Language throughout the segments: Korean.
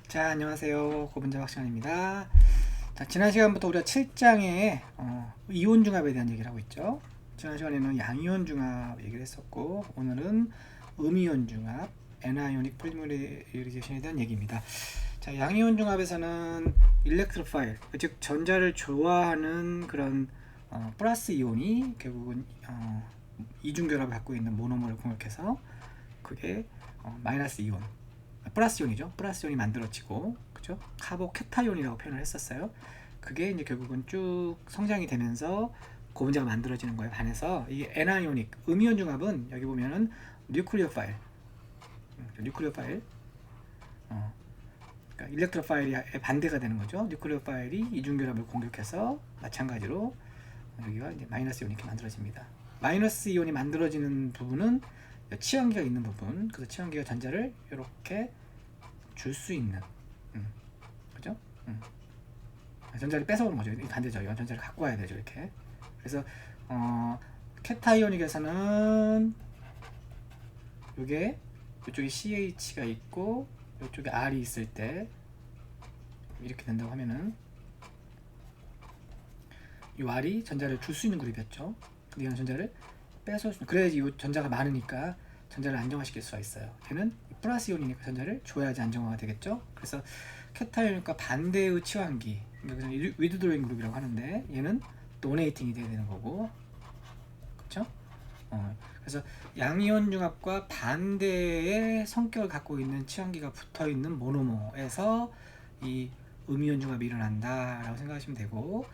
자, 안녕하세요. 고분자박 시간입니다. 자, 지난 시간부터 우리가 7장에 이온 중합에 대한 얘기를 하고 있죠. 지난 시간에는 양이온 중합 얘기를 했었고, 오늘은 음이온 중합, 애나이오닉 폴리메리제이션에 대한 얘기입니다. 자, 양이온 중합에서는 일렉트로파일, 즉 전자를 좋아하는 그런 플러스 이온이 결국은 이중결합을 갖고 있는 모노머를 공격해서 그게 마이너스 이온, 플러스 이온이죠. 플러스 이온이 만들어지고, 그죠? 카보케타이온이라고 표현을 했었어요. 그게 이제 결국은 쭉 성장이 되면서 고분자가 만들어지는 거에 반해서 이 애나이오닉 음이온 중합은 여기 보면은 뉴클리오 파일, 그러니까 일렉트로 파일이 반대가 되는 거죠. 뉴클리오 파일이 이중결합을 공격해서 마찬가지로 여기가 이제 마이너스 이온이 이렇게 만들어집니다. 마이너스 이온이 만들어지는 부분은 치환기가 있는 부분, 그래서 치환기가 전자를 이렇게 줄 수 있는, 그죠? 전자를 뺏어오는 거죠. 반대죠. 이건 전자를 갖고 와야 되죠. 이렇게. 그래서 캐타이오닉에서는 이게 이쪽에 CH가 있고 이쪽에 R이 있을 때 이렇게 된다고 하면은 이 R이 전자를 줄 수 있는 그룹이었죠. 근데 이건 전자를 뺏어올 수 있는, 그래야지 이 전자가 많으니까 전자를 안정화시킬 수가 있어요. 걔는 플러스 이온이니까 전자를 줘야지 안정화가 되겠죠. 그래서 캐타이온과 반대의 치환기, 여기서 위드드로잉 그룹이라고 하는데 얘는 도네이팅이 돼야 되는 거고, 그렇죠? 그래서 양이온 중합과 반대의 성격을 갖고 있는 치환기가 붙어 있는 모노머에서 이 음이온 중합이 일어난다라고 생각하시면 되고,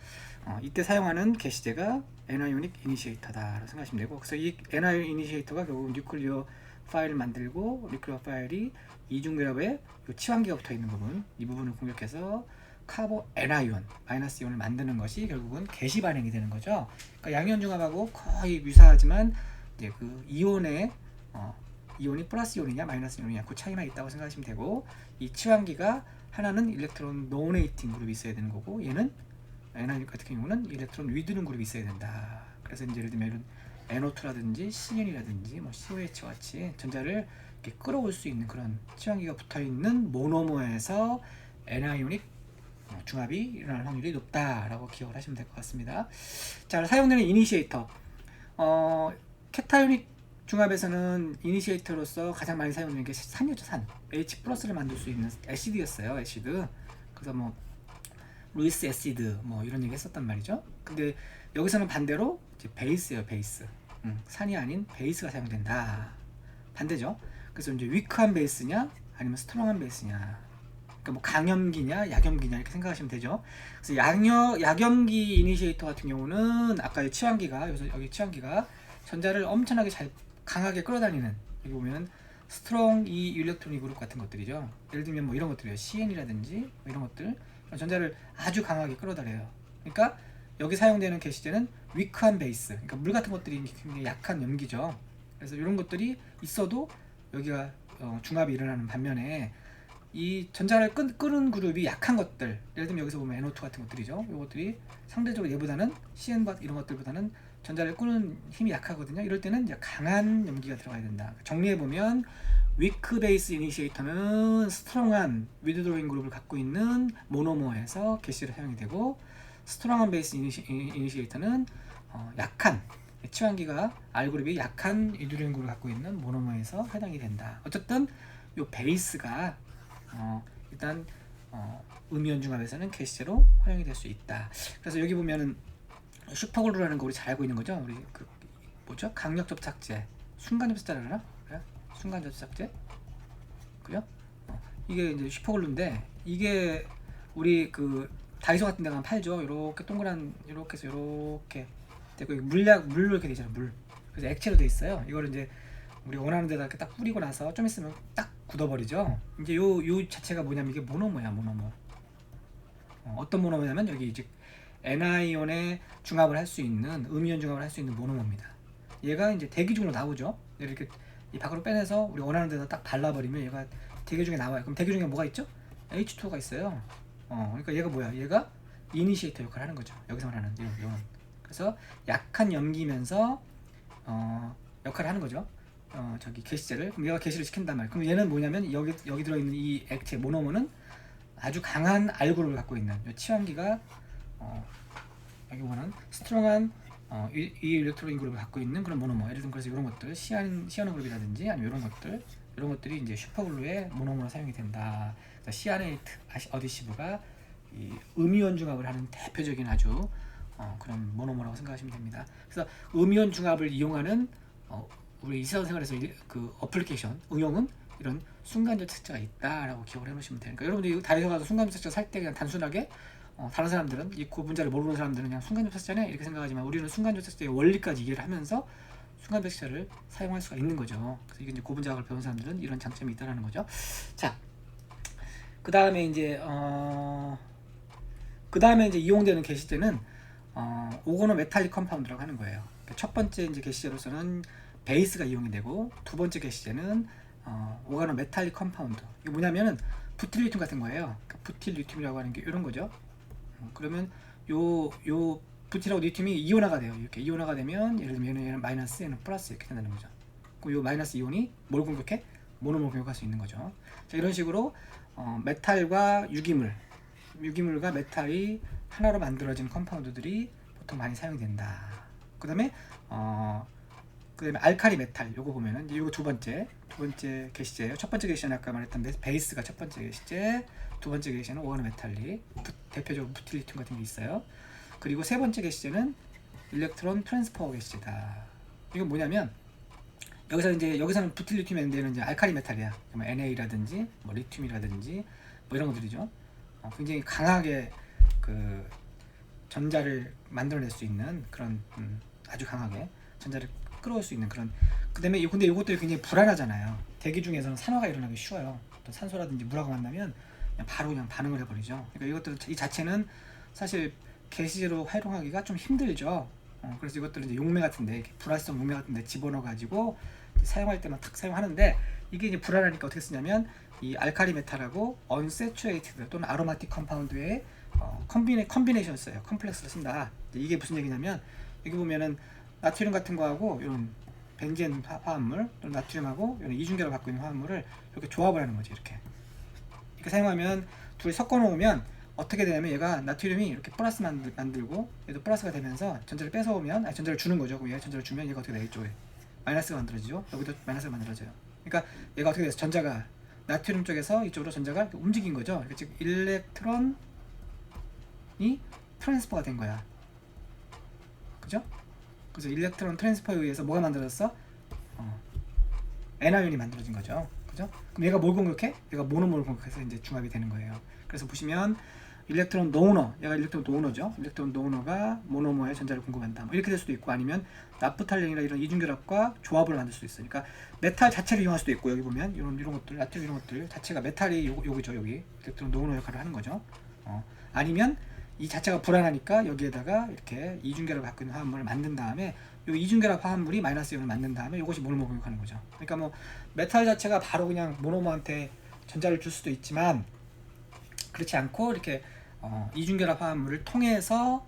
이때 사용하는 게시제가 애나이오닉 이니시에이터다라고 생각하시면 되고, 그래서 이 애나이오닉 이니시에이터가 결국 뉴클리오 파일을 만들고, 뉴클리오 파일이 이중결합에 치환기가 붙어 있는 부분, 이 부분을 공격해서 카보 애나이온, 마이너스 이온을 만드는 것이 결국은 게시 반응이 되는 거죠. 그러니까 양이온 중합하고 거의 유사하지만 이제 그 이온의 이온이 플러스 이온이냐 마이너스 이온이냐 그 차이만 있다고 생각하시면 되고, 이 치환기가 하나는 일렉트론 노네이팅 그룹이 있어야 되는 거고, 얘는 애나이오닉 같은 경우는 일렉트론 위드는 그룹이 있어야 된다. 그래서 이제 예를 들면 이런 NO2라든지 CN이라든지 뭐 COH 같이 전자를 이렇게 끌어올 수 있는 그런 치환기가 붙어 있는 모노머에서 애나이오닉 중합이 일어날 확률이 높다라고 기억을 하시면 될 것 같습니다. 자, 사용되는 이니시에이터, 캐타이오닉 중합에서는 이니시에이터로서 가장 많이 사용되는 게 산이었죠. 산, H+를 만들 수 있는 애시드였어요. 애시드. 그래서 뭐 루이스 애시드 뭐 이런 얘기 했었단 말이죠. 근데 여기서는 반대로 이제 베이스예요. 베이스. 산이 아닌 베이스가 사용된다. 반대죠. 그래서 이제 위크한 베이스냐 아니면 스트롱한 베이스냐, 그러니까 뭐 강염기냐 약염기냐 이렇게 생각하시면 되죠. 그래서 약염기 이니시에이터 같은 경우는 아까 치환기가, 여기 치환기가 전자를 엄청나게 잘 강하게 끌어다니는, 여기 보면 스트롱 이 일렉트로닉 그룹 같은 것들이죠. 예를 들면 뭐 이런 것들이요, CN이라든지 뭐 이런 것들 전자를 아주 강하게 끌어다녀요. 그러니까 여기 사용되는 게시제는 위크한 베이스, 그러니까 물 같은 것들이 굉장히 약한 염기죠. 그래서 이런 것들이 있어도 여기가 중합이 일어나는 반면에 이 전자를 끄는 그룹이 약한 것들, 예를 들면 여기서 보면 NO2 같은 것들이죠. 이것들이 상대적으로 얘보다는 CN 이런 것들보다는 전자를 끄는 힘이 약하거든요. 이럴 때는 이제 강한 염기가 들어가야 된다. 정리해 보면 위크 베이스 이니시에이터는 스트롱한 위드드로잉 그룹을 갖고 있는 모노머에서 게시를 사용이 되고, 스트롱한 베이스 이니시에이터는 약한 치환기가 R그룹이 약한 위드드로잉 그룹을 갖고 있는 모노머에서 해당이 된다. 어쨌든 이 베이스가 일단 음이온 중합에서는 게시제로 활용이 될 수 있다. 그래서 여기 보면은 슈퍼글루라는 거 우리 잘 알고 있는 거죠. 우리 그 뭐죠? 강력 접착제, 순간 접착제라나? 그래? 순간 접착제, 그죠? 이게 이제 슈퍼글루인데, 이게 우리 그 다이소 같은 데 가면 팔죠. 이렇게 동그란, 이렇게 해서 이렇게 되고, 물로 이렇게 되잖아. 물. 그래서 액체로 돼 있어요. 이거를 이제 우리 원하는 데다 이렇게 딱 뿌리고 나서 좀 있으면 딱 굳어버리죠. 이제 요 자체가 뭐냐면 이게 모노머야, 모노머. 어떤 모노머냐면 여기 이제 애나이온의 중합을 할 수 있는, 음이온 중합을 할 수 있는 모노머입니다. 얘가 이제 대기 중으로 나오죠. 이렇게 이 밖으로 빼내서 우리 원하는 데다 딱 발라버리면 얘가 대기 중에 나와요. 그럼 대기 중에 뭐가 있죠? H2가 있어요. 그러니까 얘가 뭐야? 얘가 이니시에이터 역할을 하는 거죠. 여기서 말하는 이런. 그래서 약한 염기면서 역할을 하는 거죠. 저기 게시제를. 그럼 얘가 게시를 시킨단 말이에요. 그럼 얘는 뭐냐면 여기 들어있는 이 액체 모노머는 아주 강한 R 그룹을 갖고 있는 이 치환기가 여기 보면 스트롱한 이 일렉트로닌 그룹을 갖고 있는 그런 모노머, 예를 들면 그래서 이런 것들 시아노 그룹이라든지 아니면 이런 것들이 이제 슈퍼글루의 모노머로 사용이 된다. 시아네이트 어디시브가 이 음이온 중합을 하는 대표적인 아주 그런 모노머라고 생각하시면 됩니다. 그래서 음이온 중합을 이용하는 우리 일상생활에서 그 어플리케이션 응용은 이런 순간적 특징가 있다라고 기억을 해놓으시면 되니까, 여러분들 이거 다이소 가서 순간적 특징 살 때 그냥 단순하게 다른 사람들은 이 구분자를 모르는 사람들은 그냥 순간적 특징이네 이렇게 생각하지만, 우리는 순간적 특징의 원리까지 이해를 하면서 순간적 특징을 사용할 수가 있는 거죠. 그래서 이게 이제 고분자학을 배운 사람들은 이런 장점이 있다라는 거죠. 자, 그 다음에 이제 이용되는 게시제는 오고노 메탈릭 컴파운드라고 하는 거예요. 그러니까 첫 번째 이제 게시제로서는 베이스가 이용이 되고, 두 번째 게시제는 오가노 메탈릭 컴파운드. 이게 뭐냐면은 부틸리튬 같은 거예요. 그러니까 부틸리튬이라고 하는 게 이런 거죠. 그러면 요 부틸하고 리튬이 이온화가 돼요. 이렇게 이온화가 되면 예를 들면 얘는 마이너스, 얘는 플러스 이렇게 된다는 거죠. 그럼 요 마이너스 이온이 뭘 공격해? 모노몰 공격할 수 있는 거죠. 자, 이런 식으로 메탈과 유기물과 메탈이 하나로 만들어진 컴파운드들이 보통 많이 사용된다. 그다음에 알카리 메탈, 요거 보면은 요거 두 번째 게시제예요. 첫 번째 게시제는 아까 말했던 베이스가 첫 번째 게시제, 두 번째 게시제는 오가노 메탈리, 대표적으로 부틸리튬 같은 게 있어요. 그리고 세 번째 게시제는 일렉트론 트랜스퍼 게시제다. 이건 뭐냐면 여기서는 부틸리튬에 대한 이제 알카리 메탈이야. 뭐 NA라든지 뭐 리튬이라든지 뭐 이런 것들이죠. 굉장히 강하게 그 전자를 만들어낼 수 있는 그런 아주 강하게 전자를 끌어올 수 있는 그런. 그다음에 근데 이것들이 굉장히 불안하잖아요. 대기 중에서는 산화가 일어나기 쉬워요. 또 산소라든지 물하고 만나면 바로 그냥 반응을 해버리죠. 그러니까 이것들 이 자체는 사실 게시제로 활용하기가 좀 힘들죠. 그래서 이것들은 이제 용매 같은데, 불활성 용매 같은데 집어넣어 가지고 사용할 때만 탁 사용하는데, 이게 이제 불안하니까 어떻게 쓰냐면 이 알카리 메탈하고 언세츄레이티드 또는 아로마틱 컴파운드의 컨비네이션 써요. 컴플렉스를 쓴다. 이게 무슨 얘기냐면, 여기 보면은 나트륨 같은 거하고 이런 벤젠 화합물, 또는 나트륨하고 이런 이중결을 갖고 있는 화합물을 이렇게 조합을 하는 거지. 이렇게 사용하면 둘이 섞어 놓으면 어떻게 되냐면, 얘가 나트륨이 이렇게 플러스 만들고 얘도 플러스가 되면서 전자를 뺏어오면, 전자를 주는 거죠. 그럼 얘가 전자를 주면 얘가 어떻게 돼? 이쪽에 마이너스가 만들어지죠. 여기도 마이너스가 만들어져요. 그러니까 얘가 어떻게 돼서 전자가 나트륨 쪽에서 이쪽으로 전자가 움직인 거죠. 그러니까 즉 일렉트론이 트랜스퍼가 된 거야. 그죠? 그래서 일렉트론 트랜스퍼에 의해서 뭐가 만들어졌어? N아이온이 만들어진 거죠. 그죠? 그럼 얘가 뭘 공격해? 얘가 모노몰을 공격해서 이제 중합이 되는 거예요. 그래서 보시면 일렉트론 도너, 얘가 일렉트론 도너죠. 일렉트론 도너가 모노머에 전자를 공급한다. 뭐 이렇게 될 수도 있고, 아니면 나프탈렌이나 이런 이중결합과 조합을 만들 수도 있어요. 그러니까 메탈 자체를 이용할 수도 있고, 여기 보면 이런 것들, 나트륨 이런 것들 자체가 메탈이 요거죠. 여기 일렉트론 도너 역할을 하는 거죠. 아니면 이 자체가 불안하니까 여기에다가 이렇게 이중결합을 갖고 있는 화합물을 만든 다음에, 이 이중결합 화합물이 마이너스 이온을 만든 다음에 이것이 모노머 공격하는 거죠. 그러니까 뭐 메탈 자체가 바로 그냥 모노머한테 전자를 줄 수도 있지만, 그렇지 않고 이렇게 이중결합 화합물을 통해서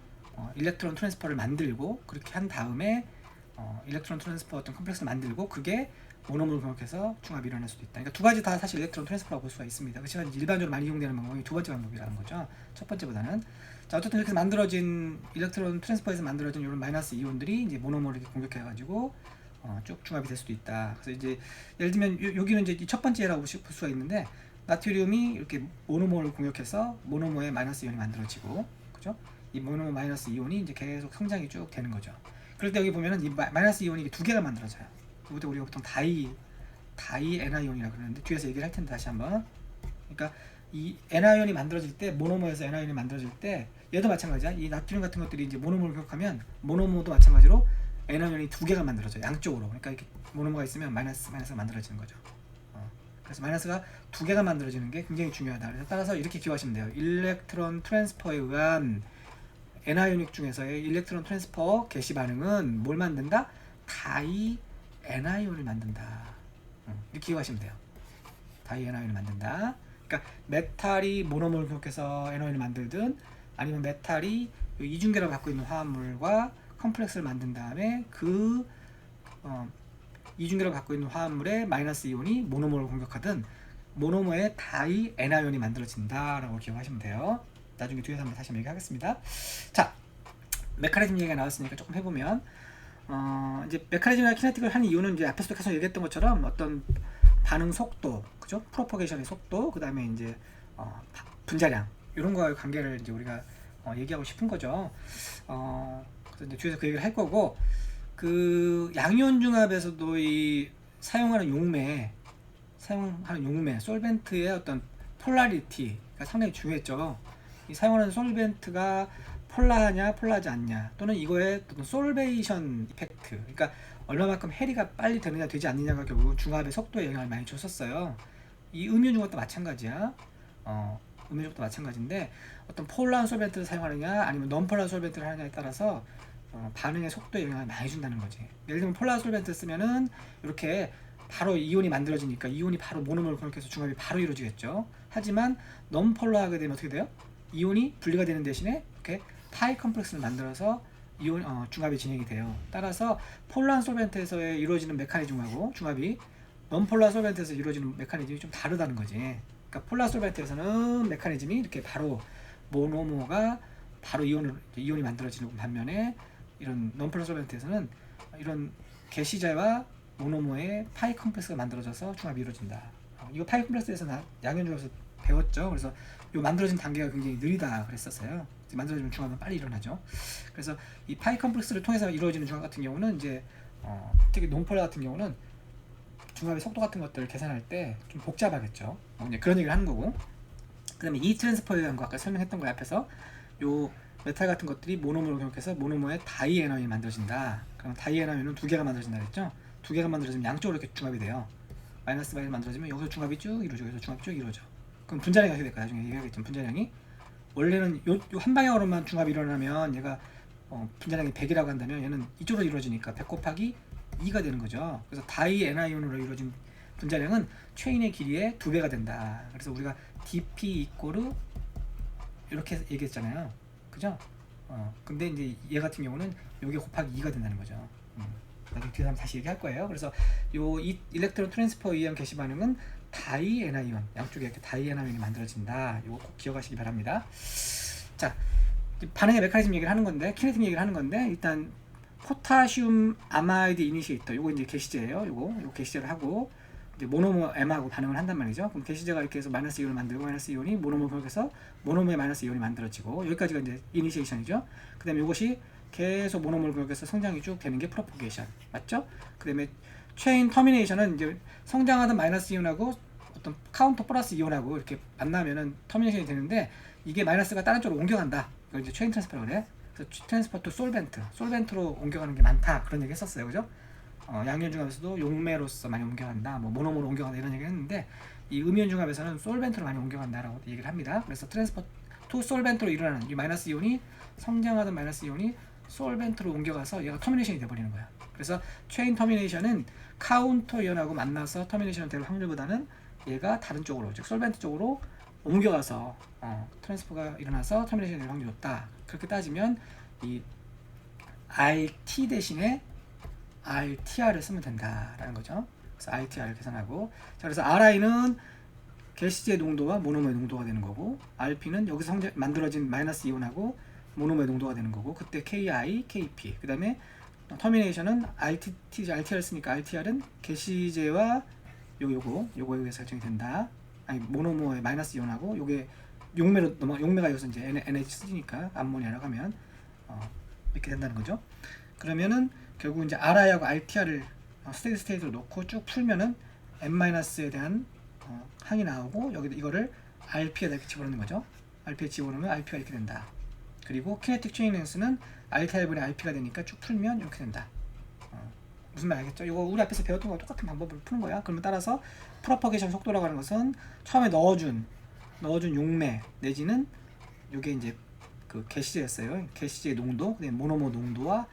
일렉트론 트랜스퍼를 만들고, 그렇게 한 다음에 일렉트론 트랜스퍼 어떤 컴플렉스를 만들고, 그게 모노머를 공격해서 중합이 일어날 수도 있다. 그러니까 두 가지 다 사실 일렉트론 트랜스퍼라고 볼 수가 있습니다. 그렇지만 일반적으로 많이 이용되는 방법이 두 번째 방법이라는 거죠. 첫 번째보다는. 자, 어쨌든 이렇게 만들어진 일렉트론 트랜스퍼에서 만들어진 이런 마이너스 이온들이 이제 모노머를 이렇게 공격해가지고 쭉 중합이 될 수도 있다. 그래서 이제 예를 들면 여기는 이제 첫 번째라고 볼 수가 있는데, 나트륨이 이렇게 모노머를 공격해서 모노머의 마이너스 이온이 만들어지고, 그죠? 이 모노머 마이너스 이온이 이제 계속 성장이 쭉 되는 거죠. 그럴 때 여기 보면은 이 마이너스 이온이 두 개가 만들어져요. 이것도 우리가 보통 다이 Ni온이라고 그러는데, 뒤에서 얘기를 할 텐데 다시 한번. 그러니까 이 Ni온이 만들어질 때, 모노머에서 Ni온이 만들어질 때 얘도 마찬가지야. 이 나트륨 같은 것들이 이제 모노머를 공격하면 모노머도 마찬가지로 Ni온이 두 개가 만들어져요. 양쪽으로. 그러니까 이렇게 모노머가 있으면 마이너스가 만들어지는 거죠. 그래서 마이너스가 두 개가 만들어지는 게 굉장히 중요하다. 그래서 따라서 이렇게 기억하시면 돼요. 일렉트론 트랜스퍼에 의한 Nionic 중에서의 일렉트론 트랜스퍼 개시 반응은 뭘 만든다? 다이 Ni온을 만든다. 이렇게 기억하시면 돼요. 다이 Ni온을 만든다. 그러니까 메탈이 모노몰을 공격해서 Ni온을 만들든, 아니면 메탈이 이중결합을 갖고 있는 화합물과 컴플렉스를 만든 다음에 이중결합을 갖고 있는 화합물의 마이너스 이온이 모노몰을 공격하든, 모노머의 다이 애나이온이 만들어진다라고 기억하시면 돼요. 나중에 뒤에서 한번 다시 얘기하겠습니다. 자, 메커니즘 얘기가 나왔으니까 조금 해보면 이제 메커니즘과 키네틱을 한 이유는 이제 앞에서도 계속 얘기했던 것처럼 어떤 반응 속도, 그죠? 프로퍼게이션의 속도, 그 다음에 이제 분자량 이런 거와의 관계를 이제 우리가 얘기하고 싶은 거죠. 그래서 이제 뒤에서 그 얘기를 할 거고, 그 양이온 중합에서도 이 사용하는 용매 솔벤트의 어떤 폴라리티가 상당히 중요했죠. 이 사용하는 솔벤트가 폴라하냐 폴라하지 않냐, 또는 이거의 어떤 솔베이션 이펙트, 그러니까 얼마만큼 해리가 빨리 되느냐 되지 않느냐가 결국 중합의 속도에 영향을 많이 줬었어요. 이 음이온 중합도 마찬가지야. 음이온 중합도 마찬가지인데 어떤 폴라한 솔벤트를 사용하느냐 아니면 non-폴라한 솔벤트를 하느냐에 따라서 반응의 속도에 영향을 많이 준다는 거지. 예를 들면 폴라한 솔벤트 쓰면은 이렇게 바로 이온이 만들어지니까 이온이 바로 모노머를 공격해서 중합이 바로 이루어지겠죠. 하지만 non-폴라하게 되면 어떻게 돼요? 이온이 분리가 되는 대신에 이렇게 파이 컴플렉스를 만들어서 이온 중합이 진행이 돼요. 따라서 폴라한 솔벤트에서 이루어지는 메커니즘하고 중합이 non-폴라 솔벤트에서 이루어지는 메커니즘이 좀 다르다는 거지. 그러니까 폴라 솔벤트에서는 메커니즘이 이렇게 바로 모노머가 바로 이온이 만들어지는 반면에 이런 non-폴라 솔벤트에서는 이런 게시자와 모노머의 파이 컴플렉스가 만들어져서 중합이 이루어진다. 이거 파이 컴플렉스에서 양이온 중합에서 배웠죠. 그래서 이 만들어진 단계가 굉장히 느리다 그랬었어요. 만들어지면 중합은 빨리 일어나죠. 그래서 이 파이 컴플렉스를 통해서 이루어지는 중합 같은 경우는 이제 특히 논폴라 같은 경우는 중합의 속도 같은 것들을 계산할 때 좀 복잡하겠죠. 이제 그런 얘기를 하는 거고, 그 다음에 이 트랜스퍼에 대한 거 아까 설명했던 거 앞에서 요 메탈 같은 것들이 모노머로 결합해서 모노머의 다이애나이온이 만들어진다. 그럼 다이애나이온은 두 개가 만들어진다 그랬죠. 두 개가 만들어지면 양쪽으로 이렇게 중합이 돼요. 마이너스 만들어지면 여기서 중합이 쭉 이루어져, 여기서 중합이 쭉 이루어져. 그럼 분자량이 어떻게 될까? 나중에 얘기하겠지만 분자량이 원래는 요 한 방향으로만 중합이 일어나면 얘가 분자량이 100이라고 한다면 얘는 이쪽으로 이루어지니까 100 곱하기 2가 되는 거죠. 그래서 다이애나이온으로 이루어진 분자량은 체인의 길이의 2배가 된다. 그래서 우리가 dp 이꼬르 이렇게 얘기했잖아요. 그죠? 근데 이제 얘 같은 경우는 요게 곱하기 2가 된다는 거죠. 나중에 뒤에 한번 다시 얘기할 거예요. 그래서 요 일렉트론 트랜스퍼에 의한 개시 반응은 다이애나이온, 양쪽에 이렇게 다이애나이온이 만들어진다. 이거 꼭 기억하시기 바랍니다. 자, 반응의 메커니즘 얘기를 하는 건데, 키네틱 얘기를 하는 건데, 일단 포타슘 아마이드 이니시에이터, 요거 이제 게시제예요. 요거 게시제를 하고 이제 모노머 M하고 반응을 한단 말이죠. 그럼 게시제가 이렇게 해서 마이너스 이온을 만들고 마이너스 이온이 모노머 공격해서 모노머의 마이너스 이온이 만들어지고, 여기까지가 이제 이니시에이션이죠. 그다음에 이것이 계속 모노머를 공격해서 성장이 쭉 되는 게 프로포게이션, 맞죠? 그다음에 체인 터미네이션은 이제 성장하던 마이너스 이온하고 어떤 카운터 플러스 이온하고 이렇게 만나면은 터미네이션이 되는데, 이게 마이너스가 다른 쪽으로 옮겨간다. 이걸 이제 체인 트랜스퍼라고 그래. 그래서 트랜스퍼 투 솔벤트로 옮겨가는 게 많다, 그런 얘기 했었어요. 그죠? 양이온 중합에서도 용매로서 많이 옮겨간다, 뭐 모노머로 옮겨간다, 이런 얘기를 했는데, 이 음이온 중합에서는 솔벤트로 많이 옮겨간다라고 얘기를 합니다. 그래서 트랜스퍼 투 솔벤트로 일어나는 이 마이너스 이온이 성장하던 마이너스 이온이 솔벤트로 옮겨가서 얘가 터미네이션이 돼버리는 거야. 그래서 체인 터미네이션은 카운터 이온하고 만나서 터미네이션을 될 확률보다는 얘가 다른 쪽으로, 즉 솔벤트 쪽으로 옮겨가서 트랜스퍼가 일어나서 터미네이션이 될 확률이 높다. 그렇게 따지면 이 RT 대신에 RTR을 쓰면 된다라는 거죠. 그래서 RTR을 계산하고, 자, 그래서 RI는 게시제 농도와 모노머의 농도가 되는 거고, RP는 여기서 만들어진 마이너스 이온하고 모노머의 농도가 되는 거고, 그때 KI, KP, 그 다음에 터미네이션은 RTR을 쓰니까 RTR은 게시제와 요거에 설정이 된다. 아니, 모노머의 마이너스 이온하고 요게 용매가 여기서 이제 NH 쓰니까 암모니아라고 하면 이렇게 된다는 거죠. 그러면은 결국 이제 RI하고 RTR을 스테디 스테이트로 놓고 쭉 풀면은 N-에 대한 항이 나오고, 여기 이거를 RP에다 이렇게 집어넣는 거죠. RP에 집어넣으면 RP가 이렇게 된다. 그리고 키네틱 체인 렌스는 RTR분의 RP가 되니까 쭉 풀면 이렇게 된다. 무슨 말 알겠죠? 이거 우리 앞에서 배웠던 거 똑같은 방법으로 푸는 거야. 그러면 따라서 프로퍼게이션 속도라고 하는 것은 처음에 넣어준 용매 내지는 이게 이제 그 게시제였어요. 게시제의 농도, 그다음에 모노머 농도와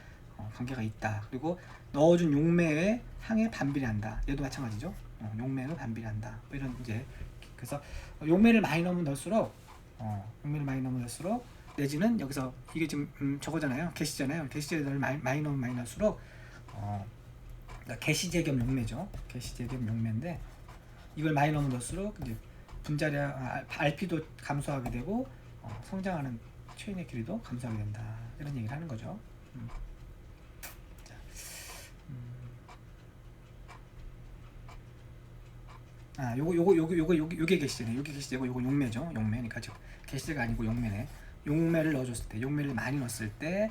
관계가 있다. 그리고 넣어준 용매의 항에 반비례한다. 얘도 마찬가지죠. 용매로 반비례한다. 뭐 이런 이제, 그래서 용매를 많이 넣으면 넣을수록 내지는 여기서 이게 지금 저거잖아요. 게시잖아요. 게시제를 많이 넣으면 많이 넣을수록 그러니까 게시제 겸 용매죠. 게시제 겸 용매인데 이걸 많이 넣으면 넣을수록 이제 분자량 RP도 감소하게 되고 성장하는 체인의 길이도 감소하게 된다. 이런 얘기를 하는 거죠. 자, 요게 게시제네. 요게 게시제고 요거 용매죠. 용매니까 지금 게시제가 아니고 용매네. 용매를 넣어줬을 때, 용매를 많이 넣었을 때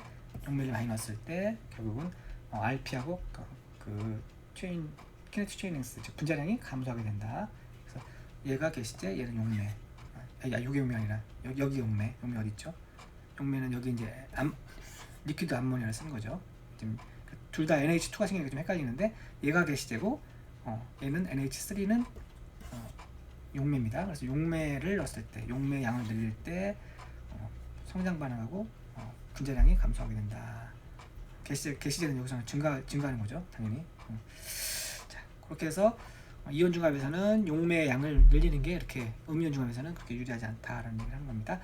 결국은 RP하고 그 체인 키네틱 체인링스 즉 분자량이 감소하게 된다. 그래서 얘가 게시제, 얘는 용매. 요게 용매 아니라 여기 용매. 용매 어디 있죠? 용매는 여기 이제 리퀴드 암모니아를 쓰는 거죠. 지금 둘 다 NH2가 생기니까 좀 헷갈리는데 얘가 게시제고 얘는 NH3는 용매입니다. 그래서 용매를 넣었을 때, 용매 양을 늘릴 때 성장 반응하고 분자량이 감소하게 된다. 게시제는 여기서는 증가하는 거죠, 당연히. 자, 그렇게 해서 이온 중합에서는 용매의 양을 늘리는 게 이렇게 음이온 중합에서는 그렇게 유리하지 않다라는 얘기를 하는 겁니다.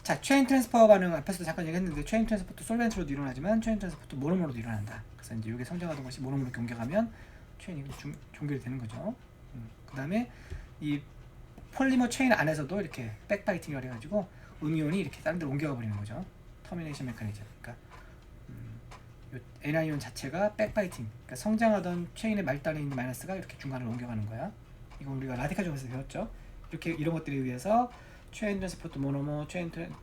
자, 체인 트랜스퍼 반응 앞에서도 잠깐 얘기했는데 체인 트랜스퍼도 솔벤트로도 일어나지만 체인 트랜스퍼도 모노머로도 일어난다. 그래서 이제 이게 성장하던 것이 모노머로 경계하면 체인이 종결이 되는 거죠. 그 다음에 이 폴리머 체인 안에서도 이렇게 백바이팅을 해가지고 음이온이 이렇게 다른 데로 옮겨가 버리는 거죠. 터미네이션 메커니즘. 그러니까 Ni온 자체가 백바이팅, 그러니까 성장하던 체인의 말단에 있는 마이너스가 이렇게 중간으로 옮겨가는 거야. 이건 우리가 라디칼 중에서 배웠죠. 이렇게 이런 것들에 의해서 체인 트랜스포트 모노머,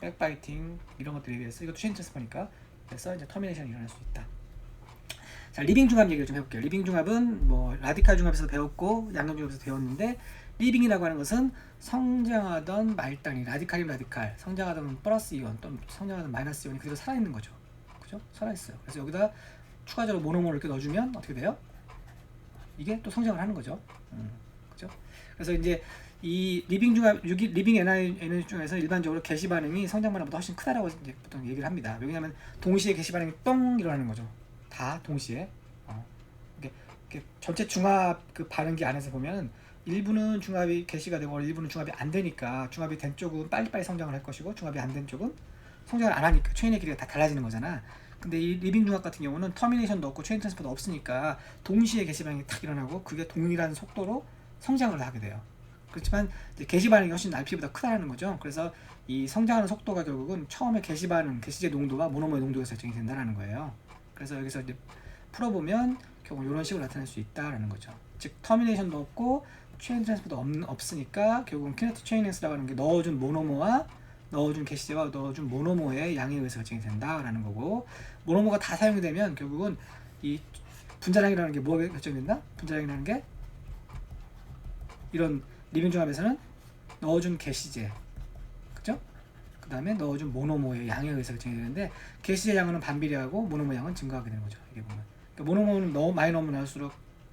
백바이팅 이런 것들에 의해서 이것도 체인 트랜스퍼니까 그래서 이제 터미네이션이 일어날 수 있다. 자, 리빙 중합 얘기를 좀 해볼게요. 리빙 중합은 뭐 라디칼 중합에서 배웠고 양념 중합에서 배웠는데 리빙이라고 하는 것은 성장하던 말단이 라디칼이면 라디칼, 성장하던 플러스 이온 또는 성장하던 마이너스 이온이 그대로 살아있는 거죠. 그죠? 살아있어요. 그래서 여기다 추가적으로 모노머를 이렇게 넣어주면 어떻게 돼요? 이게 또 성장을 하는 거죠. 그죠? 그래서 이제 이 리빙 중합, 리빙 NiN 중에서 일반적으로 개시 반응이 성장 반응보다 훨씬 크다라고 이제 보통 얘기를 합니다. 왜냐하면 동시에 개시 반응이 뻥 일어나는 거죠. 다 동시에. 이렇게 전체 중합 그 반응기 안에서 보면 일부는 중합이 개시가 되고 일부는 중합이 안 되니까 중합이 된 쪽은 빨리빨리 성장을 할 것이고 중합이 안 된 쪽은 성장을 안 하니까 체인의 길이가 다 달라지는 거잖아. 근데 이 리빙 중합 같은 경우는 터미네이션도 없고 체인 트랜스퍼도 없으니까 동시에 개시 반응이 탁 일어나고 그게 동일한 속도로 성장을 하게 돼요. 그렇지만 이제 개시 반응이 훨씬 RP보다 크다는 거죠. 그래서 이 성장하는 속도가 결국은 처음에 개시 반응, 개시제 농도와 모노머의 농도가 결정이 된다는 거예요. 그래서 여기서 이제 풀어보면 결국 이런 식으로 나타낼 수 있다라는 거죠. 즉 터미네이션도 없고 체인 트랜스퍼도 없으니까 결국은 키네틱 체인링스라고 하는 게 넣어준 모노머와 넣어준 게시제와 넣어준 모노머의 양에 의해서 결정이 된다라는 거고, 모노머가 다 사용이 되면 결국은 이 분자량이라는 게 뭐가 결정된다? 분자량이라는 게 이런 리빙 중합에서는 넣어준 게시제, 그죠? 그 다음에 넣어준 모노머의 양에 의해서 결정이 되는데 게시제 양은 반비례하고 모노머 양은 증가하게 되는 거죠. 이게 보면 그러니까 모노머는 너무 많이 넣으면 넣을수록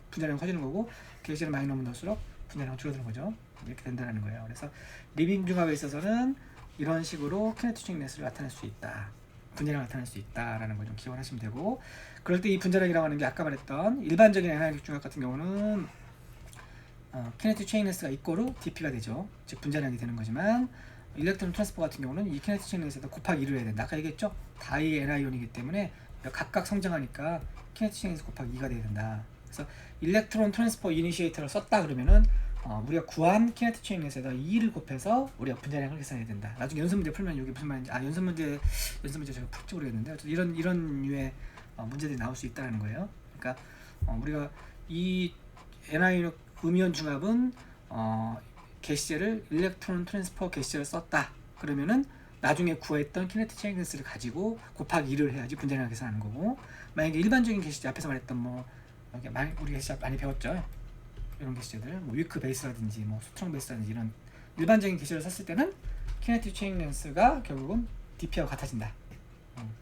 분자량이 커지는 거고 게시제를 많이 넣으면 넣을수록 분자량이 줄어드는 거죠. 이렇게 된다는 거예요. 그래서 리빙 중합에 있어서는 이런 식으로 키네틱 체인링스를 나타낼 수 있다, 분자량을 나타낼 수 있다라는 걸 좀 기억을 하시면 되고, 그럴 때 이 분자량이라고 하는 게 아까 말했던 일반적인 NiN 중합 같은 경우는 키네틱 체인링스가 이꼬르 DP가 되죠. 즉 분자량이 되는 거지만 일렉트론 트랜스퍼 같은 경우는 이 키네틱 체인링스에다 곱하기 2를 해야 된다. 아까 얘기했죠? 다이 Ni온이기 때문에 각각 성장하니까 키네틱 체인링스 곱하기 2가 돼야 된다. 그래서 일렉트론 트랜스퍼 이니시에이터를 썼다 그러면은 우리가 구한 키네틱 체인링스에다 2를 곱해서 우리가 분자량을 계산해야 된다. 나중에 연습 문제 풀면 이게 무슨 말인지 연습 문제 제가 풀지 모르겠는데 이런 류의 문제들이 나올 수 있다는 거예요. 그러니까 우리가 이 NiN 음이온 중합은 게시제를 일렉트론 트랜스퍼 게시제를 썼다 그러면은 나중에 구했던 키네틱 체인링스를 가지고 곱하기 2를 해야지 분자량을 계산하는 거고, 만약에 일반적인 게시제 앞에서 말했던 우리 게시제 많이 배웠죠. 이런 게시제들 뭐 위크 베이스라든지 뭐 스트롱 베이스라든지 이런 일반적인 게시제를 썼을 때는 키네틱 체인링스가 결국은 DP하고 같아진다.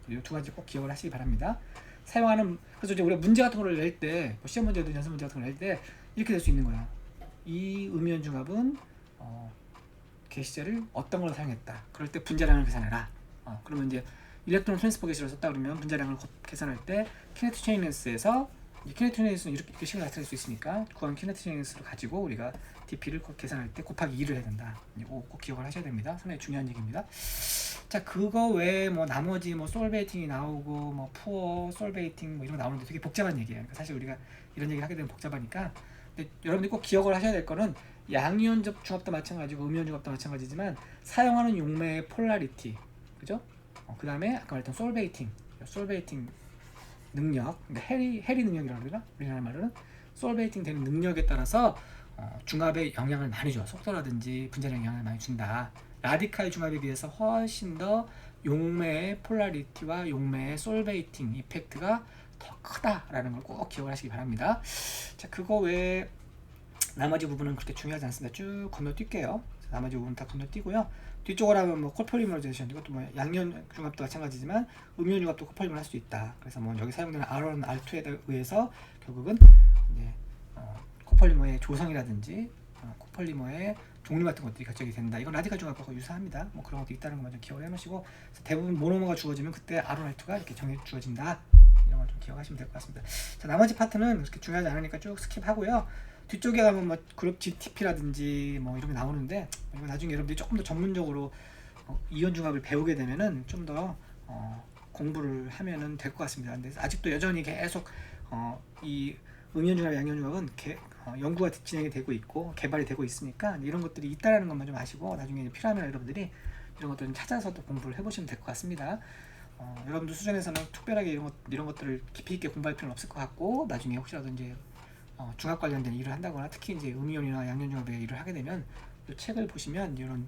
이 두 가지 꼭 기억을 하시기 바랍니다. 사용하는, 그래서 이제 우리가 문제 같은 거를 낼 때 시험 문제든 연습 문제 같은 걸 낼 때 이렇게 될 수 있는 거야. 이 음이온 중합은 게시제를 어떤 걸 사용했다. 그럴 때 분자량을 계산해라. 그러면 이제 일렉트론 트랜스퍼 게시를 썼다 그러면 분자량을 계산할 때 키네틱 체인링스에서 이 키네틱 체인링스는 이렇게 식으로 나타낼 수 있으니까 구한 키네틱 체인링스를 가지고 우리가 DP를 계산할 때 곱하기 2를 해야 된다. 꼭 기억을 하셔야 됩니다. 상당히 중요한 얘기입니다. 자, 그거 외에 뭐 나머지 뭐 솔베이팅이 나오고 뭐 푸어 솔베이팅 뭐 이런 거 나오는데 되게 복잡한 얘기예요. 그러니까 사실 우리가 이런 얘기를 하게 되면 복잡하니까, 근데 여러분들이 꼭 기억을 하셔야 될 거는 양이온 중합도 마찬가지고 음이온 중합도 마찬가지지만 사용하는 용매의 폴라리티, 그죠? 그 다음에 아까 말했던 솔베이팅 능력, 그러니까 해리 능력이라고 그러나 우리나라 말로는 솔베이팅 되는 능력에 따라서 중합에 영향을 많이 줘. 속도라든지 분자량에 영향을 많이 준다. 라디칼 중합에 비해서 훨씬 더 용매의 폴라리티와 용매의 솔베이팅 이펙트가 더 크다라는 걸 꼭 기억을 하시기 바랍니다. 자, 그거 외에 나머지 부분은 그렇게 중요하지 않습니다. 쭉 건너뛸게요. 나머지 부분 다 건너뛰고요. 뒤쪽으로 하면 뭐 코폴리머라이제이션, 이것도 뭐 양이온 중합도 마찬가지지만 음이온 중합도 코폴리머를 할 수 있다. 그래서 뭐 여기 사용되는 R1, R2에 의해서 결국은 이제 코폴리머의 조성이라든지 코폴리머의 종류 같은 것들이 결정이 된다. 이건 라디칼 중합과 유사합니다. 뭐 그런 것도 있다는 것만 좀 기억을 해놓으시고, 대부분 모노머가 주어지면 그때 R1, R2가 이렇게 정해 주어진다. 이런 걸 좀 기억하시면 될 것 같습니다. 자, 나머지 파트는 그렇게 중요하지 않으니까 쭉 스킵하고요. 뒤쪽에 가면 뭐 그룹 GTP라든지 뭐 이런 게 나오는데, 이거 나중에 여러분들이 조금 더 전문적으로 이온 중합을 배우게 되면은 좀 더 공부를 하면은 될 것 같습니다. 근데 아직도 여전히 계속 이 음이온 중합, 양이온 중합은 연구가 진행이 되고 있고 개발이 되고 있으니까 이런 것들이 있다라는 것만 좀 아시고, 나중에 필요하면 여러분들이 이런 것들을 찾아서 또 공부를 해보시면 될 것 같습니다. 여러분들 수준에서는 특별하게 이런 것들을 깊이 있게 공부할 필요는 없을 것 같고, 나중에 혹시라도 이제 중합 관련된 일을 한다거나 특히 이제 음이온이나 양이온 중합의 일을 하게 되면 이 책을 보시면 이런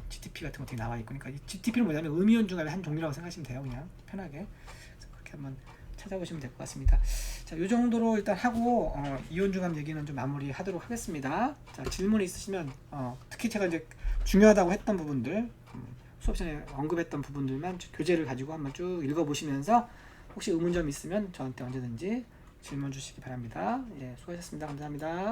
GTP 같은 것들이 나와 있고, 그러니까 이 GTP는 뭐냐면 음이온 중합의 한 종류라고 생각하시면 돼요. 그냥 편하게. 그래서 그렇게 한번 찾아보시면 될 것 같습니다. 자, 이 정도로 일단 하고 이온 중합 얘기는 좀 마무리하도록 하겠습니다. 자, 질문이 있으시면 특히 제가 이제 중요하다고 했던 부분들, 수업 전에 언급했던 부분들만 교재를 가지고 한번 쭉 읽어보시면서 혹시 의문점 있으면 저한테 언제든지 질문 주시기 바랍니다. 예, 수고하셨습니다. 감사합니다.